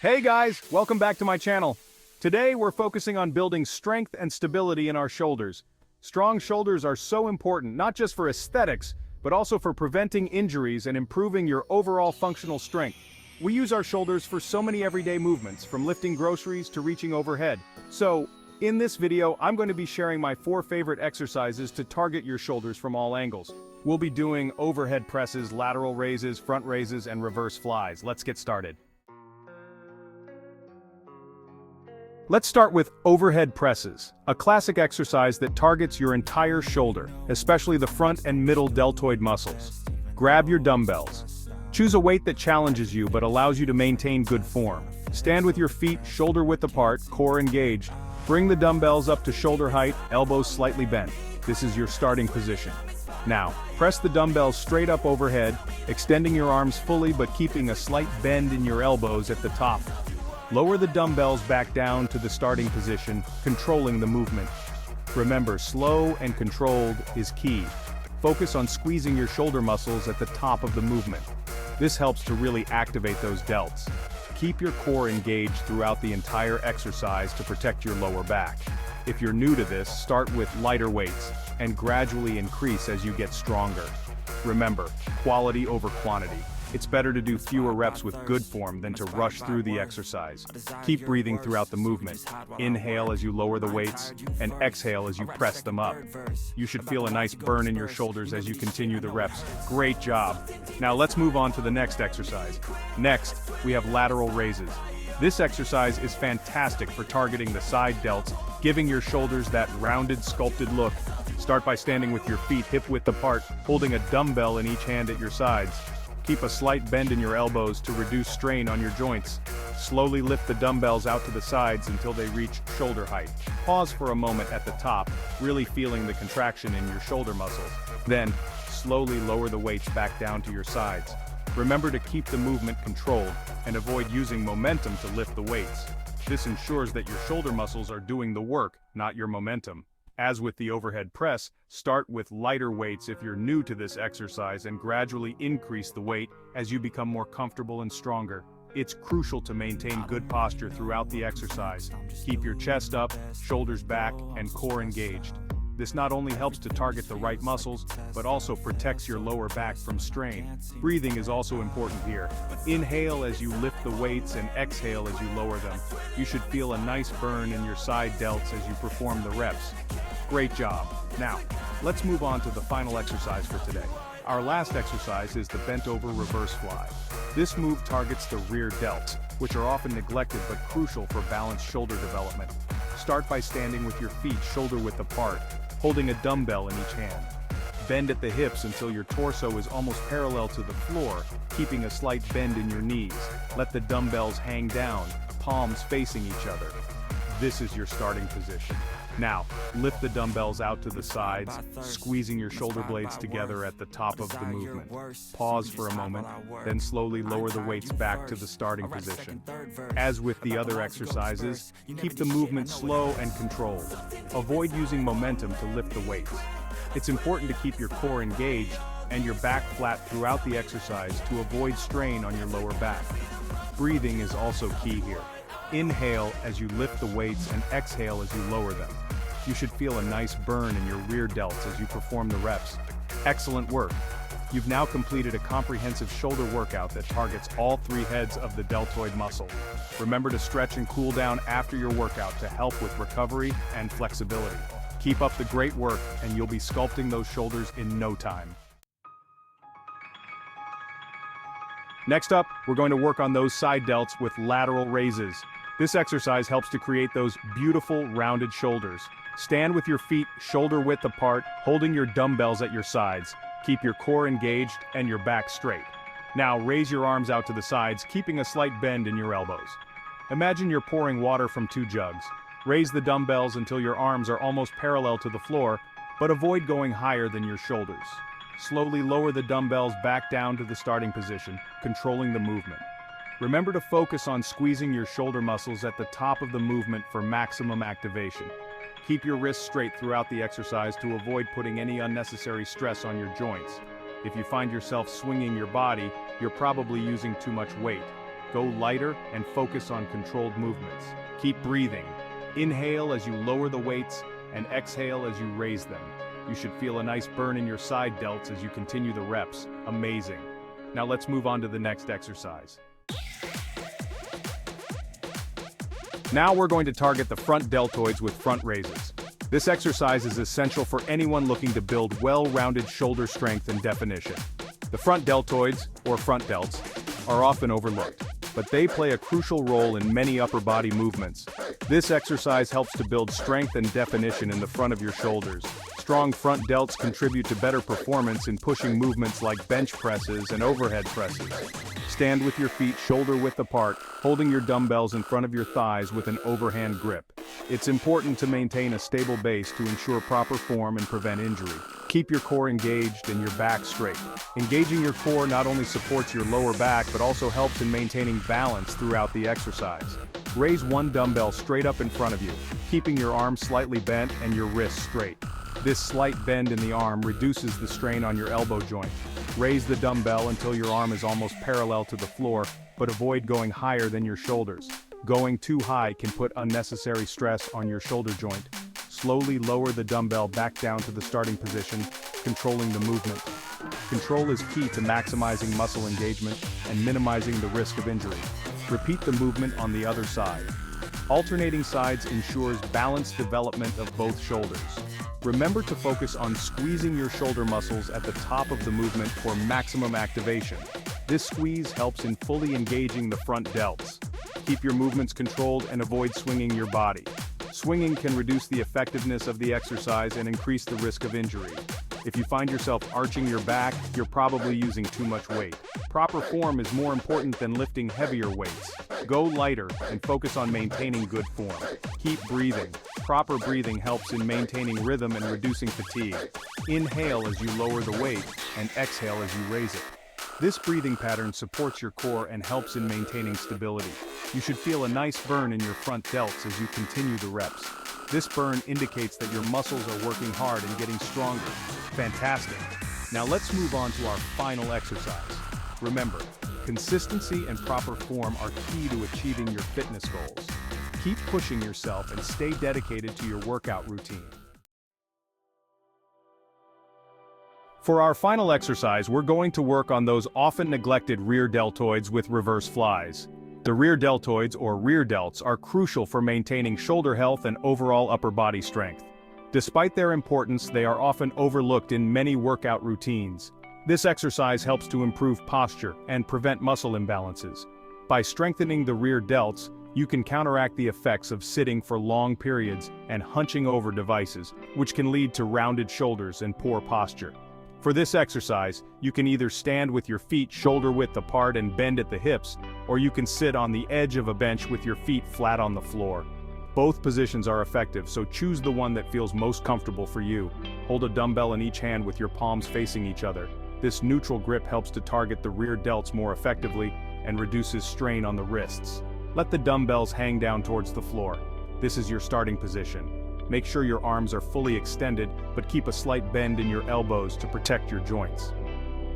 Hey guys, welcome back to my channel. Today we're focusing on building strength and stability in our shoulders. Strong shoulders are so important not just for aesthetics, but also for preventing injuries and improving your overall functional strength. We use our shoulders for so many everyday movements, from lifting groceries to reaching overhead. So, in this video, I'm going to be sharing my 4 favorite exercises to target your shoulders from all angles. We'll be doing overhead presses, lateral raises, front raises, and reverse flies. Let's get started. Let's start with overhead presses, a classic exercise that targets your entire shoulder, especially the front and middle deltoid muscles. Grab your dumbbells. Choose a weight that challenges you but allows you to maintain good form. Stand with your feet shoulder width apart, core engaged. Bring the dumbbells up to shoulder height, elbows slightly bent. This is your starting position. Now, press the dumbbells straight up overhead, extending your arms fully but keeping a slight bend in your elbows at the top. Lower the dumbbells back down to the starting position, controlling the movement. Remember, slow and controlled is key. Focus on squeezing your shoulder muscles at the top of the movement. This helps to really activate those delts. Keep your core engaged throughout the entire exercise to protect your lower back. If you're new to this, start with lighter weights and gradually increase as you get stronger. Remember, quality over quantity. It's better to do fewer reps with good form than to rush through the exercise. Keep breathing throughout the movement. Inhale as you lower the weights, and exhale as you press them up. You should feel a nice burn in your shoulders as you continue the reps. Great job. Now let's move on to the next exercise. Next, we have lateral raises. This exercise is fantastic for targeting the side delts, giving your shoulders that rounded, sculpted look. Start by standing with your feet hip-width apart, holding a dumbbell in each hand at your sides. Keep a slight bend in your elbows to reduce strain on your joints. Slowly lift the dumbbells out to the sides until they reach shoulder height. Pause for a moment at the top, really feeling the contraction in your shoulder muscles. Then, slowly lower the weights back down to your sides. Remember to keep the movement controlled and avoid using momentum to lift the weights. This ensures that your shoulder muscles are doing the work, not your momentum. As with the overhead press, start with lighter weights if you're new to this exercise and gradually increase the weight as you become more comfortable and stronger. It's crucial to maintain good posture throughout the exercise. Keep your chest up, shoulders back, and core engaged. This not only helps to target the right muscles, but also protects your lower back from strain. Breathing is also important here. Inhale as you lift the weights and exhale as you lower them. You should feel a nice burn in your side delts as you perform the reps. Great job. Now, let's move on to the final exercise for today. Our last exercise is the bent over reverse fly. This move targets the rear delts, which are often neglected but crucial for balanced shoulder development. Start by standing with your feet shoulder width apart, holding a dumbbell in each hand. Bend at the hips until your torso is almost parallel to the floor, keeping a slight bend in your knees. Let the dumbbells hang down, palms facing each other. This is your starting position. Now, lift the dumbbells out to the sides, squeezing your shoulder blades together at the top of the movement. Pause for a moment, then slowly lower the weights back to the starting position. As with the other exercises, keep the movement slow and controlled. Avoid using momentum to lift the weights. It's important to keep your core engaged and your back flat throughout the exercise to avoid strain on your lower back. Breathing is also key here. Inhale as you lift the weights and exhale as you lower them. You should feel a nice burn in your rear delts as you perform the reps. Excellent work. You've now completed a comprehensive shoulder workout that targets all 3 heads of the deltoid muscle. Remember to stretch and cool down after your workout to help with recovery and flexibility. Keep up the great work and you'll be sculpting those shoulders in no time. Next up, we're going to work on those side delts with lateral raises. This exercise helps to create those beautiful, rounded shoulders. Stand with your feet shoulder width apart, holding your dumbbells at your sides. Keep your core engaged and your back straight. Now raise your arms out to the sides, keeping a slight bend in your elbows. Imagine you're pouring water from 2 jugs. Raise the dumbbells until your arms are almost parallel to the floor, but avoid going higher than your shoulders. Slowly lower the dumbbells back down to the starting position, controlling the movement. Remember to focus on squeezing your shoulder muscles at the top of the movement for maximum activation. Keep your wrists straight throughout the exercise to avoid putting any unnecessary stress on your joints. If you find yourself swinging your body, you're probably using too much weight. Go lighter and focus on controlled movements. Keep breathing. Inhale as you lower the weights and exhale as you raise them. You should feel a nice burn in your side delts as you continue the reps. Amazing. Now let's move on to the next exercise. Now we're going to target the front deltoids with front raises. This exercise is essential for anyone looking to build well-rounded shoulder strength and definition. The front deltoids, or front delts, are often overlooked, but they play a crucial role in many upper body movements. This exercise helps to build strength and definition in the front of your shoulders. Strong front delts contribute to better performance in pushing movements like bench presses and overhead presses. Stand with your feet shoulder-width apart, holding your dumbbells in front of your thighs with an overhand grip. It's important to maintain a stable base to ensure proper form and prevent injury. Keep your core engaged and your back straight. Engaging your core not only supports your lower back but also helps in maintaining balance throughout the exercise. Raise one dumbbell straight up in front of you, keeping your arms slightly bent and your wrists straight. This slight bend in the arm reduces the strain on your elbow joint. Raise the dumbbell until your arm is almost parallel to the floor, but avoid going higher than your shoulders. Going too high can put unnecessary stress on your shoulder joint. Slowly lower the dumbbell back down to the starting position, controlling the movement. Control is key to maximizing muscle engagement and minimizing the risk of injury. Repeat the movement on the other side. Alternating sides ensures balanced development of both shoulders. Remember to focus on squeezing your shoulder muscles at the top of the movement for maximum activation. This squeeze helps in fully engaging the front delts. Keep your movements controlled and avoid swinging your body. Swinging can reduce the effectiveness of the exercise and increase the risk of injury. If you find yourself arching your back, you're probably using too much weight. Proper form is more important than lifting heavier weights. Go lighter and focus on maintaining good form. Keep breathing. Proper breathing helps in maintaining rhythm and reducing fatigue. Inhale as you lower the weight and exhale as you raise it. This breathing pattern supports your core and helps in maintaining stability. You should feel a nice burn in your front delts as you continue the reps. This burn indicates that your muscles are working hard and getting stronger. Fantastic. Now let's move on to our final exercise. Remember, consistency and proper form are key to achieving your fitness goals. Keep pushing yourself and stay dedicated to your workout routine. For our final exercise, we're going to work on those often neglected rear deltoids with reverse flies. The rear deltoids, or rear delts, are crucial for maintaining shoulder health and overall upper body strength. Despite their importance, they are often overlooked in many workout routines. This exercise helps to improve posture and prevent muscle imbalances. By strengthening the rear delts, you can counteract the effects of sitting for long periods and hunching over devices, which can lead to rounded shoulders and poor posture. For this exercise, you can either stand with your feet shoulder-width apart and bend at the hips, or you can sit on the edge of a bench with your feet flat on the floor. Both positions are effective, so choose the one that feels most comfortable for you. Hold a dumbbell in each hand with your palms facing each other. This neutral grip helps to target the rear delts more effectively and reduces strain on the wrists. Let the dumbbells hang down towards the floor. This is your starting position. Make sure your arms are fully extended, but keep a slight bend in your elbows to protect your joints.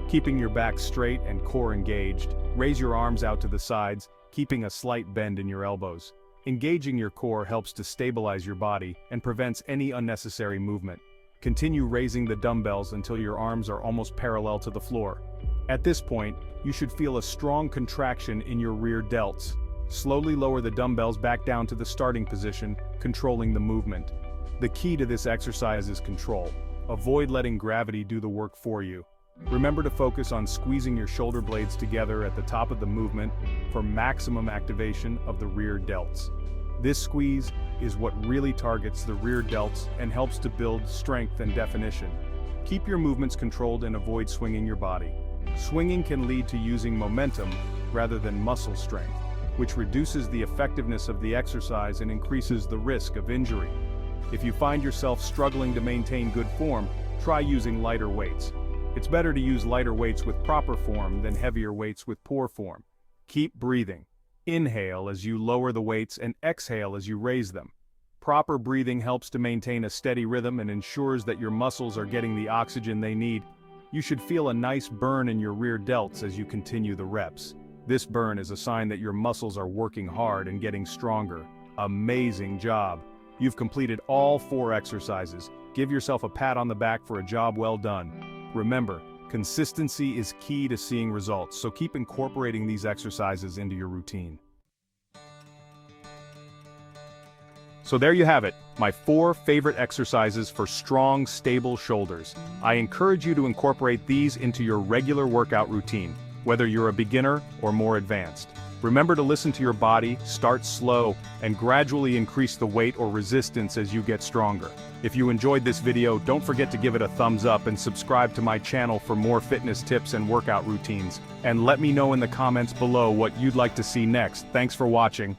Keeping your back straight and core engaged, raise your arms out to the sides, keeping a slight bend in your elbows. Engaging your core helps to stabilize your body and prevents any unnecessary movement. Continue raising the dumbbells until your arms are almost parallel to the floor. At this point, you should feel a strong contraction in your rear delts. Slowly lower the dumbbells back down to the starting position, controlling the movement. The key to this exercise is control. Avoid letting gravity do the work for you. Remember to focus on squeezing your shoulder blades together at the top of the movement for maximum activation of the rear delts. This squeeze is what really targets the rear delts and helps to build strength and definition. Keep your movements controlled and avoid swinging your body. Swinging can lead to using momentum rather than muscle strength, which reduces the effectiveness of the exercise and increases the risk of injury. If you find yourself struggling to maintain good form, try using lighter weights. It's better to use lighter weights with proper form than heavier weights with poor form. Keep breathing. Inhale as you lower the weights and exhale as you raise them. Proper breathing helps to maintain a steady rhythm and ensures that your muscles are getting the oxygen they need. You should feel a nice burn in your rear delts as you continue the reps. This burn is a sign that your muscles are working hard and getting stronger. Amazing job. You've completed all 4 exercises. Give yourself a pat on the back for a job well done. Remember, consistency is key to seeing results, so keep incorporating these exercises into your routine. So there you have it, my 4 favorite exercises for strong, stable shoulders. I encourage you to incorporate these into your regular workout routine, whether you're a beginner or more advanced. Remember to listen to your body, start slow, and gradually increase the weight or resistance as you get stronger. If you enjoyed this video, don't forget to give it a thumbs up and subscribe to my channel for more fitness tips and workout routines. And let me know in the comments below what you'd like to see next. Thanks for watching.